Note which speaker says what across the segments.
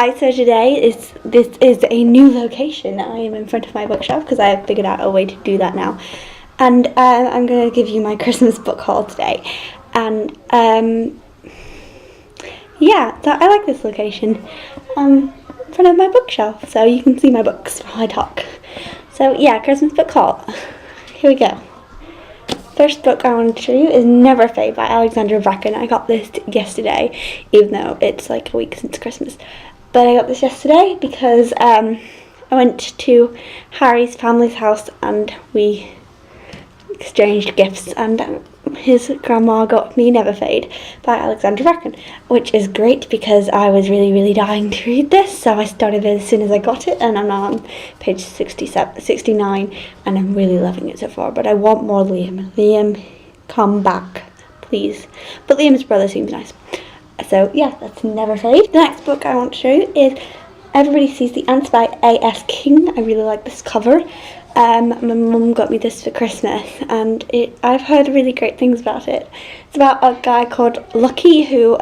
Speaker 1: Hi, so today this is a new location. I am in front of my bookshelf because I have figured out a way to do that now. And I'm going to give you my Christmas book haul today. And yeah, so I like this location. In front of my bookshelf, so you can see my books while I talk. So yeah, Christmas book haul. Here we go. First book I want to show you is Never Fade by Alexandra Bracken. I got this yesterday, even though it's like a week since Christmas. But I got this yesterday because I went to Harry's family's house and we exchanged gifts, and his grandma got me Never Fade by Alexandra Bracken, which is great because I was really dying to read this, so I started it as soon as I got it, and I'm now on page 69, and I'm really loving it so far, but I want more Liam. Liam, come back, please. But Liam's brother seems nice. So yeah, that's Never Fade. The next book I want to show you is Everybody Sees the Ants by A.S. King. I really like this cover. My mum got me this for Christmas, and I've heard really great things about it. It's about a guy called Lucky who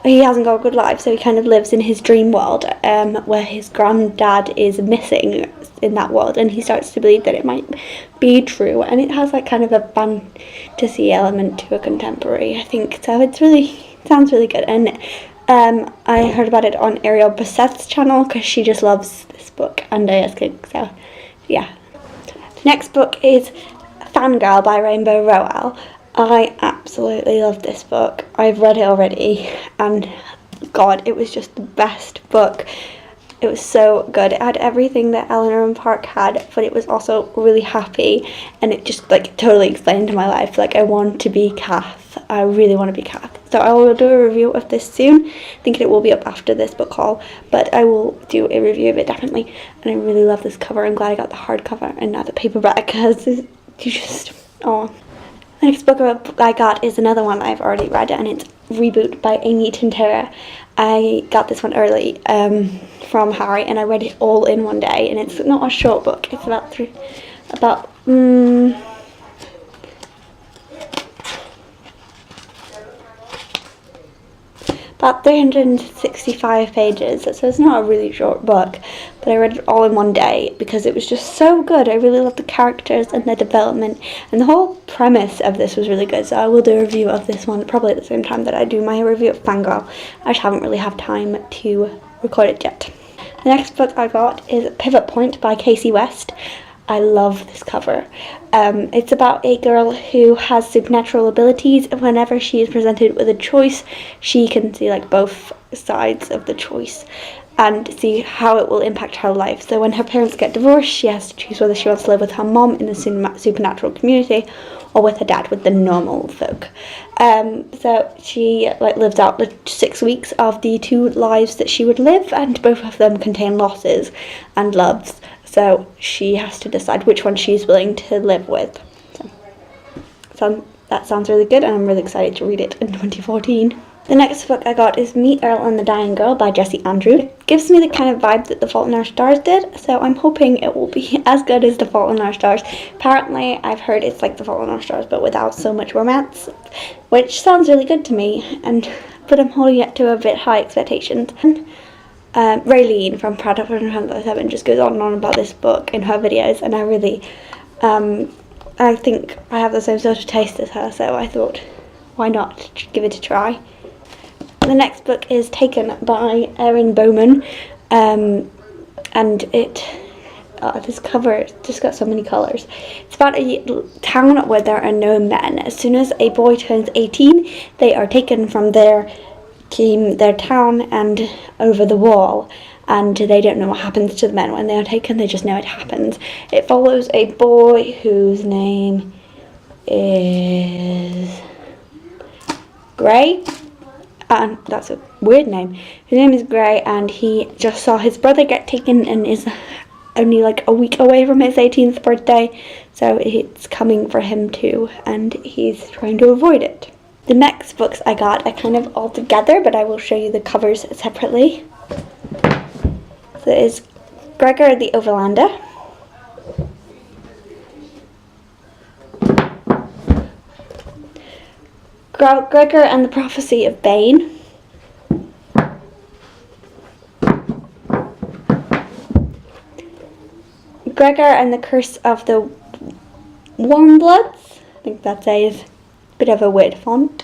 Speaker 1: he hasn't got a good life, so he kind of lives in his dream world, where his granddad is missing in that world, and he starts to believe that it might be true, and it has like kind of a fantasy element to a contemporary, I think. So sounds really good, and I heard about it on Ariel Bassett's channel because she just loves this book and A.S. King, so yeah. The next book is Fangirl by Rainbow Rowell. I absolutely love this book. I've read it already, and God, it was just the best book. It was so good. It had everything that Eleanor and Park had, but it was also really happy, and it just like totally explained my life. Like, I want to be Kath. I really want to be Kath. So I will do a review of this soon. I think it will be up after this book haul, but I will do a review of it definitely. And I really love this cover. I'm glad I got the hardcover and not the paperback, because you just, oh. The next book I got is another one I've already read, and it's Reboot by Amy Tintera. I got this one early from Harry, and I read it all in one day, and it's not a short book. It's about 365 pages, so it's not a really short book, but I read it all in one day because it was just so good. I really loved the characters and the development, and the whole premise of this was really good, so I will do a review of this one probably at the same time that I do my review of Fangirl. I just haven't really had time to record it yet. The next book I got is Pivot Point by Casey West. I love this cover. It's about a girl who has supernatural abilities, and whenever she is presented with a choice, she can see like both sides of the choice and see how it will impact her life. So when her parents get divorced, she has to choose whether she wants to live with her mom in the supernatural community or with her dad, with the normal folk. So she lives out the 6 weeks of the 2 lives that she would live, and both of them contain losses and loves. So she has to decide which one she's willing to live with. So that sounds really good, and I'm really excited to read it in 2014. The next book I got is Meet Earl and the Dying Girl by Jessie Andrew. It gives me the kind of vibe that The Fault in Our Stars did, so I'm hoping it will be as good as The Fault in Our Stars. Apparently, I've heard it's like The Fault in Our Stars, but without so much romance, which sounds really good to me, but I'm holding it to a bit high expectations. Raylene from Proud of 7 just goes on and on about this book in her videos, and I think I have the same sort of taste as her, so I thought, why not give it a try. The next book is Taken by Erin Bowman, and this cover just got so many colours. It's about a town where there are no men. As soon as a boy turns 18, they are taken from their town and over the wall, and they don't know what happens to the men when they are taken. They just know it happens. It follows a boy whose name is Gray, and that's a weird name. His name is Gray, and he just saw his brother get taken and is only like a week away from his 18th birthday, so it's coming for him too, and he's trying to avoid it. The next books I got are kind of all together, but I will show you the covers separately. So there's Gregor the Overlander, Gregor and the Prophecy of Bane, Gregor and the Curse of the Warmbloods. I think that's a bit of a weird font.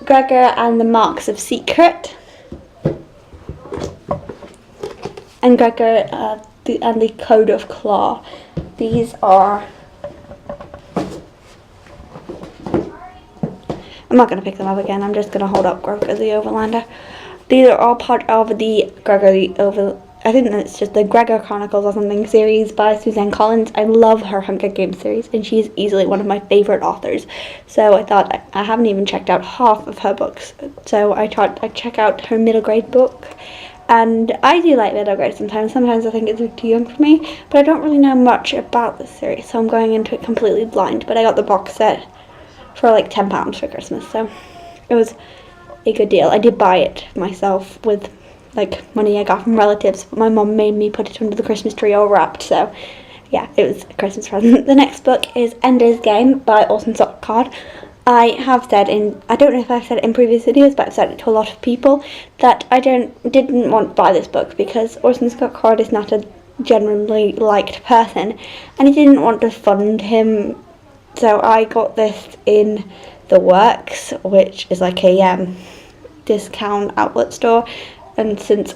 Speaker 1: Gregor and the Marks of Secret. And Gregor and the Code of Claw. These are... I'm not going to pick them up again, I'm just going to hold up Gregor the Overlander. These are all part of the Gregor the I think that's just the Gregor Chronicles or something series by Suzanne Collins. I love her Hunger Games series, and she's easily one of my favourite authors. So I thought, I haven't even checked out half of her books, so I thought I'd check out her middle grade book. And I do like middle grade sometimes. Sometimes I think it's too young for me, but I don't really know much about this series, so I'm going into it completely blind. But I got the box set for like £10 for Christmas, so it was a good deal. I did buy it myself with like money I got from relatives, but my mum made me put it under the Christmas tree all wrapped, so yeah, it was a Christmas present. The next book is Ender's Game by Orson Scott Card. I have said I don't know if I've said it in previous videos, but I've said it to a lot of people, that I didn't want to buy this book because Orson Scott Card is not a generally liked person, and I didn't want to fund him, so I got this in The Works, which is like a discount outlet store. And since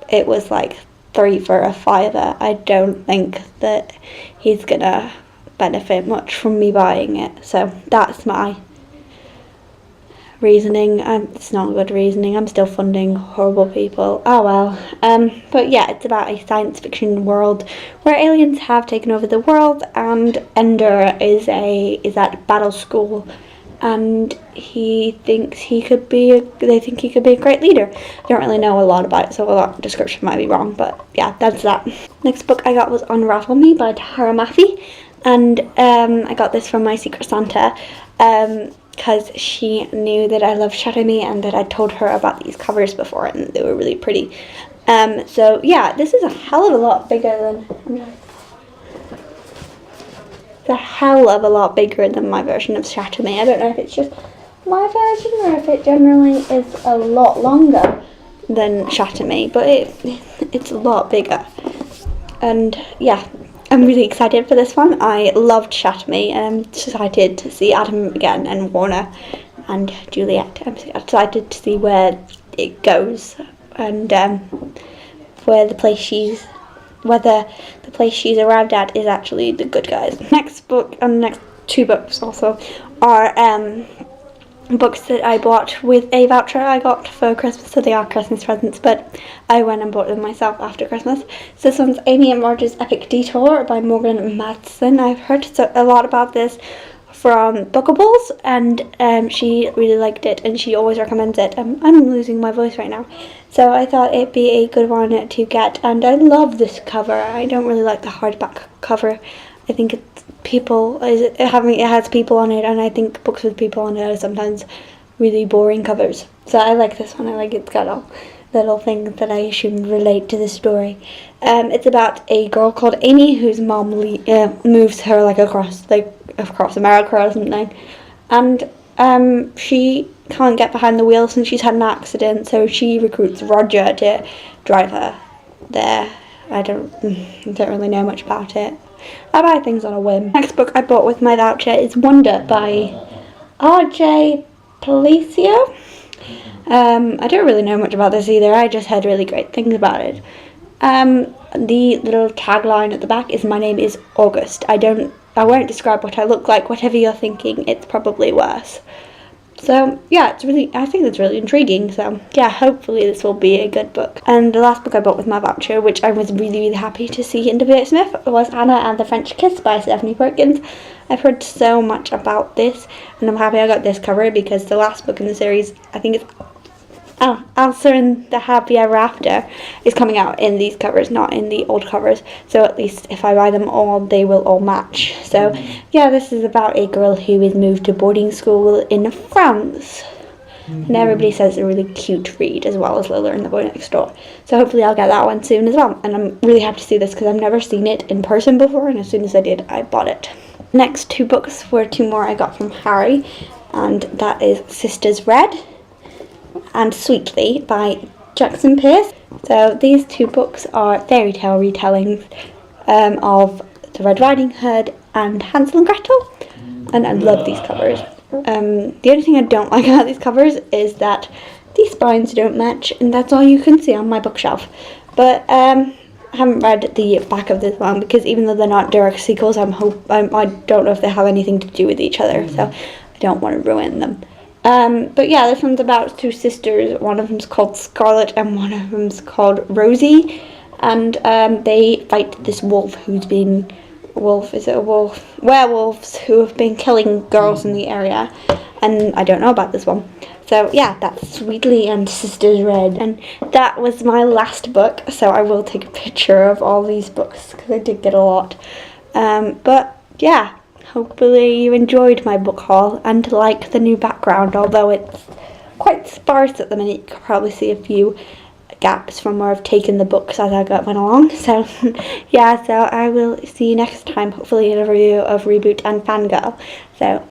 Speaker 1: it was like 3 for a £5, I don't think that he's gonna benefit much from me buying it. So that's my reasoning. It's not good reasoning. I'm still funding horrible people. Oh well. But yeah, it's about a science fiction world where aliens have taken over the world, and Ender is at battle school. And he thinks they think he could be a great leader. I don't really know a lot about it, so a lot of description might be wrong, but yeah, that's that. Next book I got was Unravel Me by Tara Maffey, and I got this from my Secret Santa because she knew that I love Shadow Me and that I told her about these covers before and they were really pretty. So yeah, this is a hell of a lot bigger than... a hell of a lot bigger than my version of Shatter Me. I don't know if it's just my version or if it generally is a lot longer than Shatter Me, but it's a lot bigger. And yeah, I'm really excited for this one. I loved Shatter Me, and I'm excited to see Adam again and Warner and Juliet. I'm excited to see where it goes and whether the place she's arrived at is actually the good guys. Next book, and the next 2 books also, are books that I bought with a voucher I got for Christmas, so they are Christmas presents, but I went and bought them myself after Christmas. So this one's Amy and Roger's Epic Detour by Morgan Matson. I've heard a lot about this from Bookables, and she really liked it, and she always recommends it. I'm losing my voice right now, so I thought it'd be a good one to get, and I love this cover. I don't really like the hardback cover. I think it has people on it, and I think books with people on it are sometimes really boring covers. So I like this one. I like it's got all little things that I assume relate to the story. It's about a girl called Amy whose mom moves her across America or something, and she can't get behind the wheel since she's had an accident, so she recruits Roger to drive her there. I don't really know much about it. I buy things on a whim. Next book I bought with my voucher is Wonder by R.J. Palacio. I don't really know much about this either. I just heard really great things about it. The little tagline at the back is "My name is August." I won't describe what I look like. Whatever you're thinking, it's probably worse. So yeah, I think it's really intriguing. So yeah, hopefully this will be a good book. And the last book I bought with my voucher, which I was really, really happy to see in W.H. Smith, was Anna and the French Kiss by Stephanie Perkins. I've heard so much about this, and I'm happy I got this cover because the last book in the series, I think it's Elsa and the Happy Ever After, is coming out in these covers, not in the old covers, so at least if I buy them all, they will all match. So yeah, this is about a girl who is moved to boarding school in France, and everybody says it's a really cute read, as well as Lila and the Boy Next Door. So hopefully I'll get that one soon as well, and I'm really happy to see this because I've never seen it in person before, and as soon as I did, I bought it. Next 2 books were 2 more I got from Harry, and that is Sisters Red and Sweetly by Jackson Pearce. So these two books are fairy tale retellings of the Red Riding Hood and Hansel and Gretel, and I love these covers. The only thing I don't like about these covers is that these spines don't match, and that's all you can see on my bookshelf. But I haven't read the back of this one because even though they're not direct sequels, I don't know if they have anything to do with each other, so I don't want to ruin them. But yeah, this one's about two sisters. One of them's called Scarlet and one of them's called Rosie, and they fight this wolf who's been werewolves who have been killing girls in the area, and I don't know about this one. So yeah, that's Sweetly and Sisters Red, and that was my last book, so I will take a picture of all these books because I did get a lot. But yeah, hopefully you enjoyed my book haul and like the new background, although it's quite sparse at the minute. You can probably see a few gaps from where I've taken the books as I went along. So yeah, so I will see you next time, hopefully in a review of Reboot and Fangirl. So